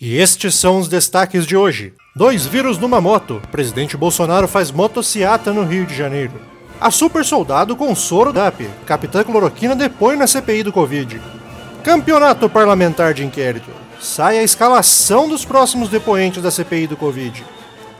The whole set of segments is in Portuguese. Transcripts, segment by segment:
E estes são os destaques de hoje. 2 vírus numa moto. Presidente Bolsonaro faz motociata no Rio de Janeiro. A super soldado com soro da AP. Capitã Cloroquina depõe na CPI do Covid. Campeonato parlamentar de inquérito. Sai a escalação dos próximos depoentes da CPI do Covid.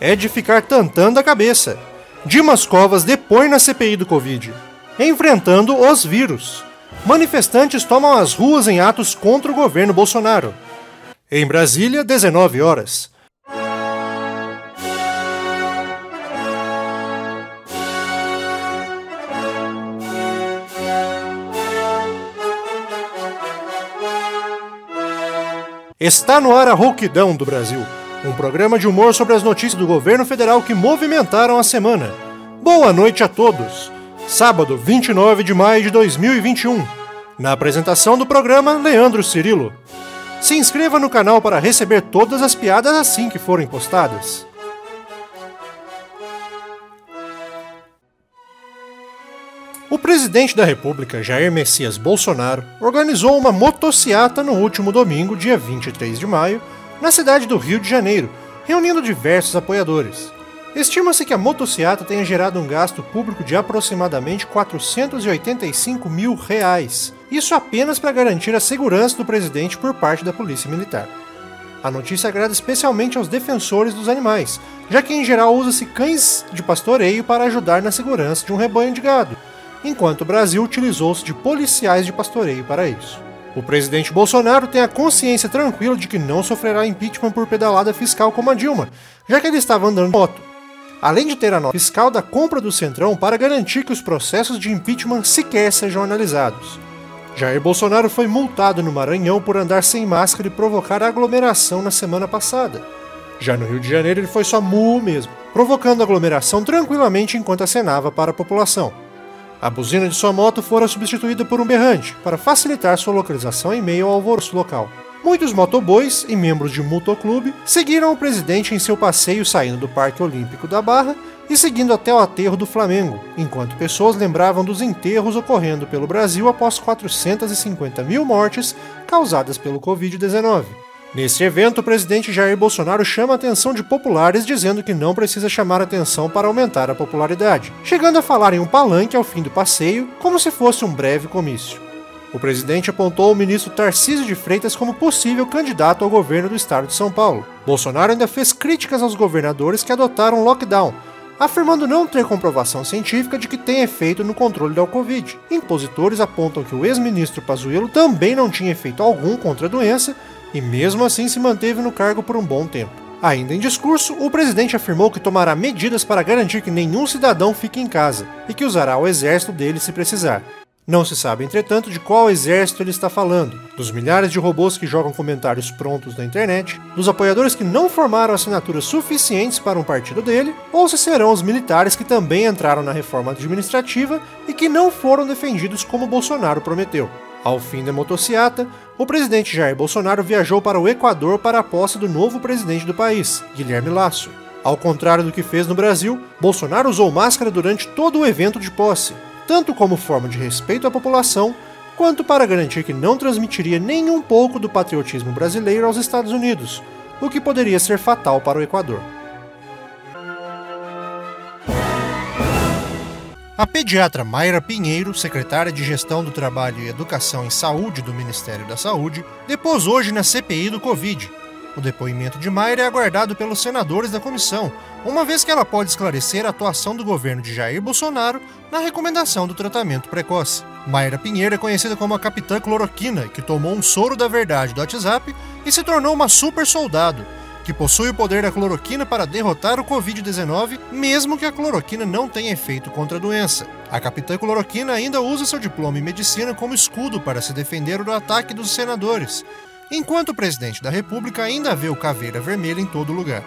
É de ficar tantando a cabeça. Dimas Covas depõe na CPI do Covid. Enfrentando os vírus. Manifestantes tomam as ruas em atos contra o governo Bolsonaro. Em Brasília, 19 horas. Está no ar a Rouquidão do Brasil, um programa de humor sobre as notícias do governo federal que movimentaram a semana. Boa noite a todos! Sábado, 29 de maio de 2021. Na apresentação do programa, Leandro Cirilo. Se inscreva no canal para receber todas as piadas assim que forem postadas. O presidente da República, Jair Messias Bolsonaro, organizou uma motociata no último domingo, dia 23 de maio, na cidade do Rio de Janeiro, reunindo diversos apoiadores. Estima-se que a motociata tenha gerado um gasto público de aproximadamente R$ 485 mil, isso apenas para garantir a segurança do presidente por parte da Polícia Militar. A notícia agrada especialmente aos defensores dos animais, já que em geral usa-se cães de pastoreio para ajudar na segurança de um rebanho de gado, enquanto o Brasil utilizou-se de policiais de pastoreio para isso. O presidente Bolsonaro tem a consciência tranquila de que não sofrerá impeachment por pedalada fiscal como a Dilma, já que ele estava andando de moto. Além de ter a nota fiscal da compra do Centrão para garantir que os processos de impeachment sequer sejam analisados. Jair Bolsonaro foi multado no Maranhão por andar sem máscara e provocar aglomeração na semana passada. Já no Rio de Janeiro ele foi só mesmo, provocando aglomeração tranquilamente enquanto acenava para a população. A buzina de sua moto fora substituída por um berrante, para facilitar sua localização em meio ao alvoroço local. Muitos motoboys e membros de motoclube seguiram o presidente em seu passeio saindo do Parque Olímpico da Barra e seguindo até o aterro do Flamengo, enquanto pessoas lembravam dos enterros ocorrendo pelo Brasil após 450 mil mortes causadas pelo Covid-19. Nesse evento, o presidente Jair Bolsonaro chama a atenção de populares dizendo que não precisa chamar atenção para aumentar a popularidade, chegando a falar em um palanque ao fim do passeio, como se fosse um breve comício. O presidente apontou o ministro Tarcísio de Freitas como possível candidato ao governo do estado de São Paulo. Bolsonaro ainda fez críticas aos governadores que adotaram lockdown, afirmando não ter comprovação científica de que tem efeito no controle da Covid. Impositores apontam que o ex-ministro Pazuello também não tinha efeito algum contra a doença e mesmo assim se manteve no cargo por um bom tempo. Ainda em discurso, o presidente afirmou que tomará medidas para garantir que nenhum cidadão fique em casa e que usará o exército dele se precisar. Não se sabe, entretanto, de qual exército ele está falando, dos milhares de robôs que jogam comentários prontos na internet, dos apoiadores que não formaram assinaturas suficientes para um partido dele, ou se serão os militares que também entraram na reforma administrativa e que não foram defendidos como Bolsonaro prometeu. Ao fim da motociata, o presidente Jair Bolsonaro viajou para o Equador para a posse do novo presidente do país, Guilherme Lasso. Ao contrário do que fez no Brasil, Bolsonaro usou máscara durante todo o evento de posse, tanto como forma de respeito à população, quanto para garantir que não transmitiria nem um pouco do patriotismo brasileiro aos Estados Unidos, o que poderia ser fatal para o Equador. A pediatra Mayra Pinheiro, secretária de Gestão do Trabalho e Educação em Saúde do Ministério da Saúde, depôs hoje na CPI do Covid. O depoimento de Mayra é aguardado pelos senadores da comissão, uma vez que ela pode esclarecer a atuação do governo de Jair Bolsonaro na recomendação do tratamento precoce. Mayra Pinheiro é conhecida como a Capitã Cloroquina, que tomou um soro da verdade do WhatsApp e se tornou uma super soldado, que possui o poder da cloroquina para derrotar o Covid-19, mesmo que a cloroquina não tenha efeito contra a doença. A Capitã Cloroquina ainda usa seu diploma em medicina como escudo para se defender do ataque dos senadores, enquanto o presidente da República ainda vê o caveira vermelha em todo lugar.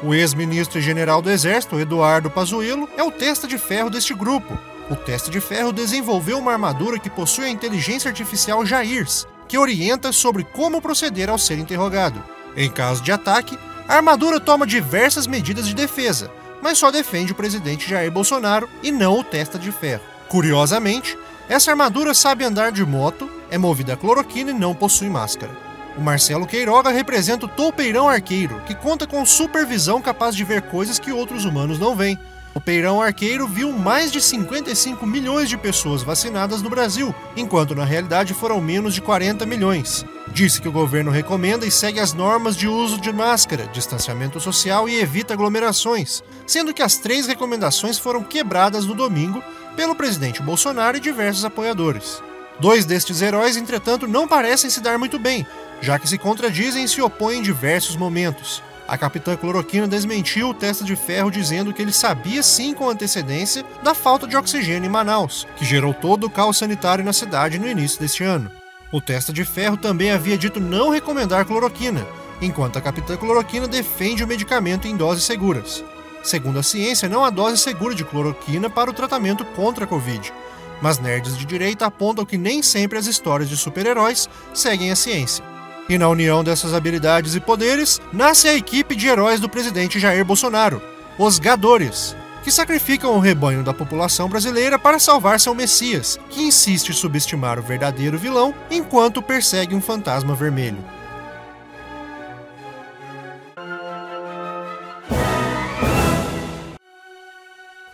O ex-ministro e general do Exército, Eduardo Pazuello, é o testa de ferro deste grupo. O testa de ferro desenvolveu uma armadura que possui a inteligência artificial Jairs, que orienta sobre como proceder ao ser interrogado. Em caso de ataque, a armadura toma diversas medidas de defesa, mas só defende o presidente Jair Bolsonaro e não o testa de ferro. Curiosamente, essa armadura sabe andar de moto, é movida a cloroquina e não possui máscara. O Marcelo Queiroga representa o toupeirão arqueiro, que conta com supervisão capaz de ver coisas que outros humanos não veem. O peirão arqueiro viu mais de 55 milhões de pessoas vacinadas no Brasil, enquanto na realidade foram menos de 40 milhões. Disse que o governo recomenda e segue as normas de uso de máscara, distanciamento social e evita aglomerações, sendo que as 3 recomendações foram quebradas no domingo pelo presidente Bolsonaro e diversos apoiadores. 2 destes heróis, entretanto, não parecem se dar muito bem, já que se contradizem e se opõem em diversos momentos. A capitã Cloroquina desmentiu o Testa de Ferro dizendo que ele sabia sim com antecedência da falta de oxigênio em Manaus, que gerou todo o caos sanitário na cidade no início deste ano. O Testa de Ferro também havia dito não recomendar cloroquina, enquanto a capitã Cloroquina defende o medicamento em doses seguras. Segundo a ciência, não há dose segura de cloroquina para o tratamento contra a Covid, mas nerds de direita apontam que nem sempre as histórias de super-heróis seguem a ciência. E na união dessas habilidades e poderes, nasce a equipe de heróis do presidente Jair Bolsonaro, os Gadores, que sacrificam o rebanho da população brasileira para salvar seu Messias, que insiste em subestimar o verdadeiro vilão enquanto persegue um fantasma vermelho.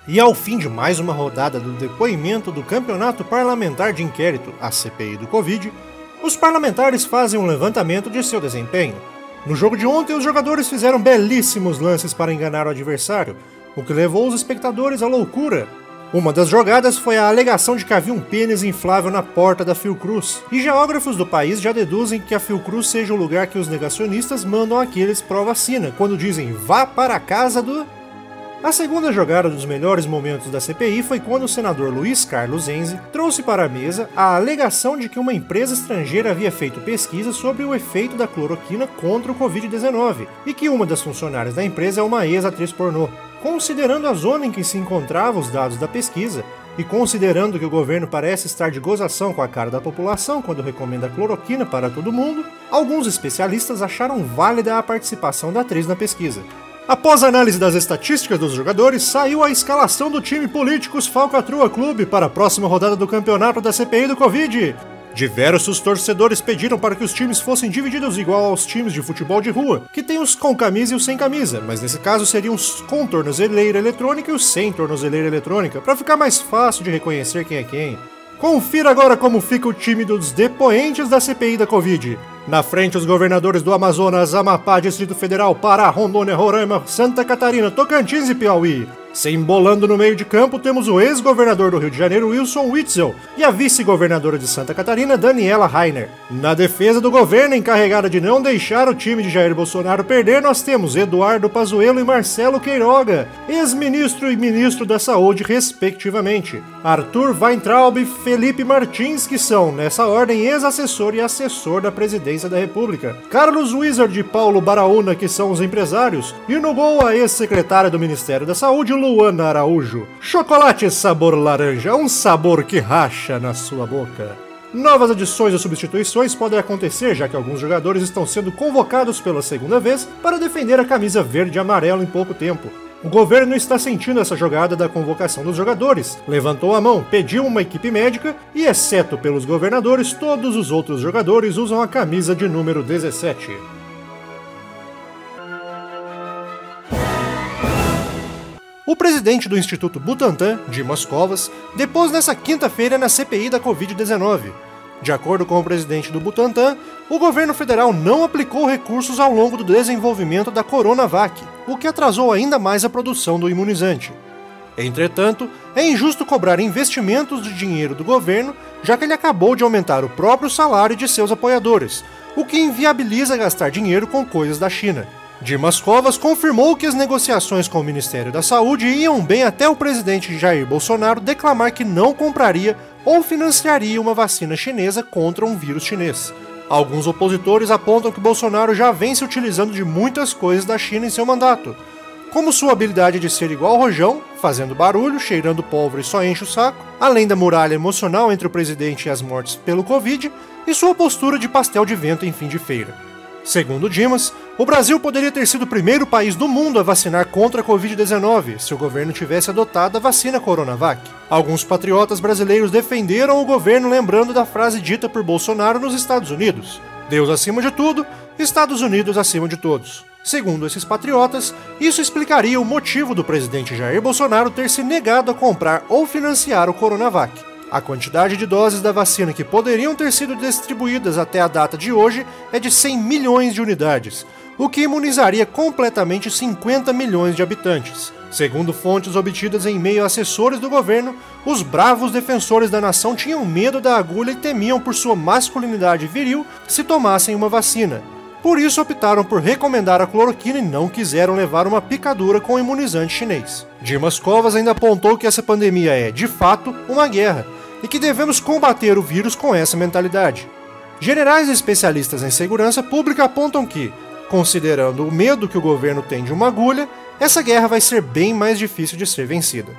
E ao fim de mais uma rodada do depoimento do Campeonato Parlamentar de Inquérito, a CPI do Covid, os parlamentares fazem um levantamento de seu desempenho. No jogo de ontem, os jogadores fizeram belíssimos lances para enganar o adversário, o que levou os espectadores à loucura. Uma das jogadas foi a alegação de que havia um pênis inflável na porta da Fiocruz, e geógrafos do país já deduzem que a Fiocruz seja o lugar que os negacionistas mandam aqueles pró-vacina, quando dizem vá para a casa do... A segunda jogada dos melhores momentos da CPI foi quando o senador Luiz Carlos Enzi trouxe para a mesa a alegação de que uma empresa estrangeira havia feito pesquisa sobre o efeito da cloroquina contra o Covid-19 e que uma das funcionárias da empresa é uma ex-atriz pornô. Considerando a zona em que se encontravam os dados da pesquisa e considerando que o governo parece estar de gozação com a cara da população quando recomenda cloroquina para todo mundo, alguns especialistas acharam válida a participação da atriz na pesquisa. Após a análise das estatísticas dos jogadores, saiu a escalação do time Políticos Falcatrua Clube para a próxima rodada do campeonato da CPI do Covid. Diversos torcedores pediram para que os times fossem divididos igual aos times de futebol de rua, que tem os com camisa e os sem camisa, mas nesse caso seriam os com tornozeleira eletrônica e os sem tornozeleira eletrônica, para ficar mais fácil de reconhecer quem é quem. Confira agora como fica o time dos depoentes da CPI da Covid. Na frente, os governadores do Amazonas, Amapá, Distrito Federal, Pará, Rondônia, Roraima, Santa Catarina, Tocantins e Piauí. Se embolando no meio de campo, temos o ex-governador do Rio de Janeiro, Wilson Witzel, e a vice-governadora de Santa Catarina, Daniela Rainer. Na defesa do governo, encarregada de não deixar o time de Jair Bolsonaro perder, nós temos Eduardo Pazuello e Marcelo Queiroga, ex-ministro e ministro da Saúde, respectivamente. Arthur Weintraub e Felipe Martins, que são, nessa ordem, ex-assessor e assessor da presidência da República. Carlos Wizard e Paulo Baraúna, que são os empresários. E no gol, a ex-secretária do Ministério da Saúde, Luana Araújo. Chocolate sabor laranja, um sabor que racha na sua boca. Novas adições ou substituições podem acontecer, já que alguns jogadores estão sendo convocados pela segunda vez para defender a camisa verde e amarela em pouco tempo. O governo está sentindo essa jogada da convocação dos jogadores, levantou a mão, pediu uma equipe médica e, exceto pelos governadores, todos os outros jogadores usam a camisa de número 17. O presidente do Instituto Butantan, Dimas Covas, depôs nesta quinta-feira na CPI da Covid-19. De acordo com o presidente do Butantan, o governo federal não aplicou recursos ao longo do desenvolvimento da Coronavac, o que atrasou ainda mais a produção do imunizante. Entretanto, é injusto cobrar investimentos de dinheiro do governo, já que ele acabou de aumentar o próprio salário de seus apoiadores, o que inviabiliza gastar dinheiro com coisas da China. Dimas Covas confirmou que as negociações com o Ministério da Saúde iam bem até o presidente Jair Bolsonaro declamar que não compraria ou financiaria uma vacina chinesa contra um vírus chinês. Alguns opositores apontam que Bolsonaro já vem se utilizando de muitas coisas da China em seu mandato, como sua habilidade de ser igual ao rojão, fazendo barulho, cheirando pólvora e só enche o saco, além da muralha emocional entre o presidente e as mortes pelo Covid, e sua postura de pastel de vento em fim de feira. Segundo Dimas, o Brasil poderia ter sido o primeiro país do mundo a vacinar contra a Covid-19 se o governo tivesse adotado a vacina Coronavac. Alguns patriotas brasileiros defenderam o governo lembrando da frase dita por Bolsonaro nos Estados Unidos. Deus acima de tudo, Estados Unidos acima de todos. Segundo esses patriotas, isso explicaria o motivo do presidente Jair Bolsonaro ter se negado a comprar ou financiar o Coronavac. A quantidade de doses da vacina que poderiam ter sido distribuídas até a data de hoje é de 100 milhões de unidades, o que imunizaria completamente 50 milhões de habitantes. Segundo fontes obtidas em meio a assessores do governo, os bravos defensores da nação tinham medo da agulha e temiam por sua masculinidade viril se tomassem uma vacina. Por isso optaram por recomendar a cloroquina e não quiseram levar uma picadura com o imunizante chinês. Dimas Covas ainda apontou que essa pandemia é, de fato, uma guerra e que devemos combater o vírus com essa mentalidade. Generais e especialistas em segurança pública apontam que, considerando o medo que o governo tem de uma agulha, essa guerra vai ser bem mais difícil de ser vencida.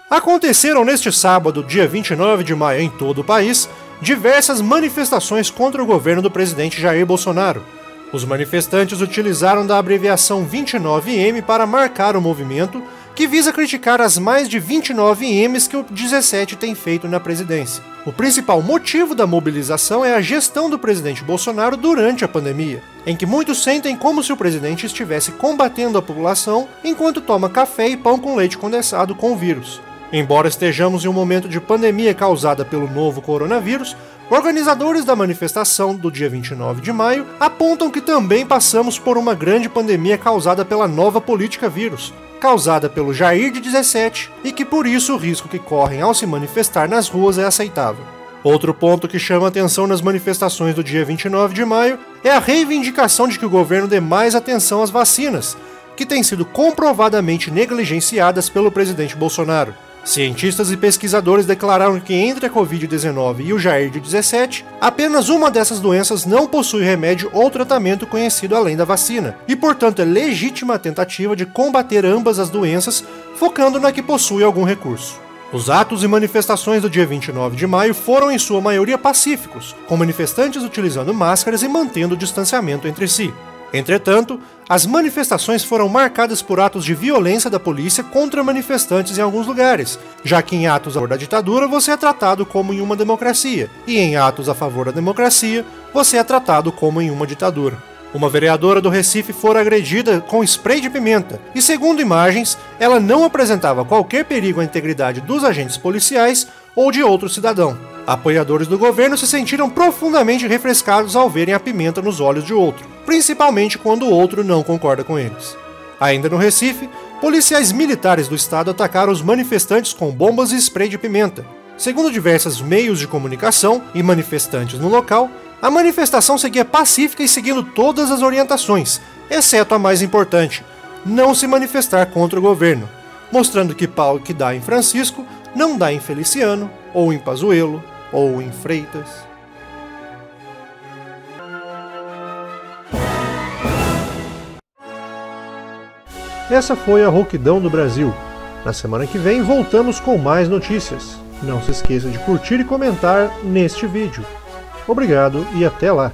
Aconteceram neste sábado, dia 29 de maio, em todo o país, diversas manifestações contra o governo do presidente Jair Bolsonaro. Os manifestantes utilizaram da abreviação 29M para marcar o movimento, que visa criticar as mais de 29 M's que o 17 tem feito na presidência. O principal motivo da mobilização é a gestão do presidente Bolsonaro durante a pandemia, em que muitos sentem como se o presidente estivesse combatendo a população enquanto toma café e pão com leite condensado com o vírus. Embora estejamos em um momento de pandemia causada pelo novo coronavírus, organizadores da manifestação do dia 29 de maio apontam que também passamos por uma grande pandemia causada pela nova política vírus, causada pelo Jair de 17, e que por isso o risco que correm ao se manifestar nas ruas é aceitável. Outro ponto que chama atenção nas manifestações do dia 29 de maio é a reivindicação de que o governo dê mais atenção às vacinas, que têm sido comprovadamente negligenciadas pelo presidente Bolsonaro. Cientistas e pesquisadores declararam que entre a Covid-19 e o Jair de 17, apenas uma dessas doenças não possui remédio ou tratamento conhecido além da vacina, e portanto é legítima a tentativa de combater ambas as doenças, focando na que possui algum recurso. Os atos e manifestações do dia 29 de maio foram em sua maioria pacíficos, com manifestantes utilizando máscaras e mantendo o distanciamento entre si. Entretanto, as manifestações foram marcadas por atos de violência da polícia contra manifestantes em alguns lugares, já que em atos a favor da ditadura você é tratado como em uma democracia, e em atos a favor da democracia você é tratado como em uma ditadura. Uma vereadora do Recife fora agredida com spray de pimenta, e segundo imagens, ela não apresentava qualquer perigo à integridade dos agentes policiais ou de outro cidadão. Apoiadores do governo se sentiram profundamente refrescados ao verem a pimenta nos olhos de outro, principalmente quando o outro não concorda com eles. Ainda no Recife, policiais militares do estado atacaram os manifestantes com bombas e spray de pimenta. Segundo diversos meios de comunicação e manifestantes no local, a manifestação seguia pacífica e seguindo todas as orientações, exceto a mais importante, não se manifestar contra o governo, mostrando que pau que dá em Francisco não dá em Feliciano, ou em Pazuello, ou em Freitas. Essa foi a Rouquidão do Brasil. Na semana que vem voltamos com mais notícias. Não se esqueça de curtir e comentar neste vídeo. Obrigado e até lá!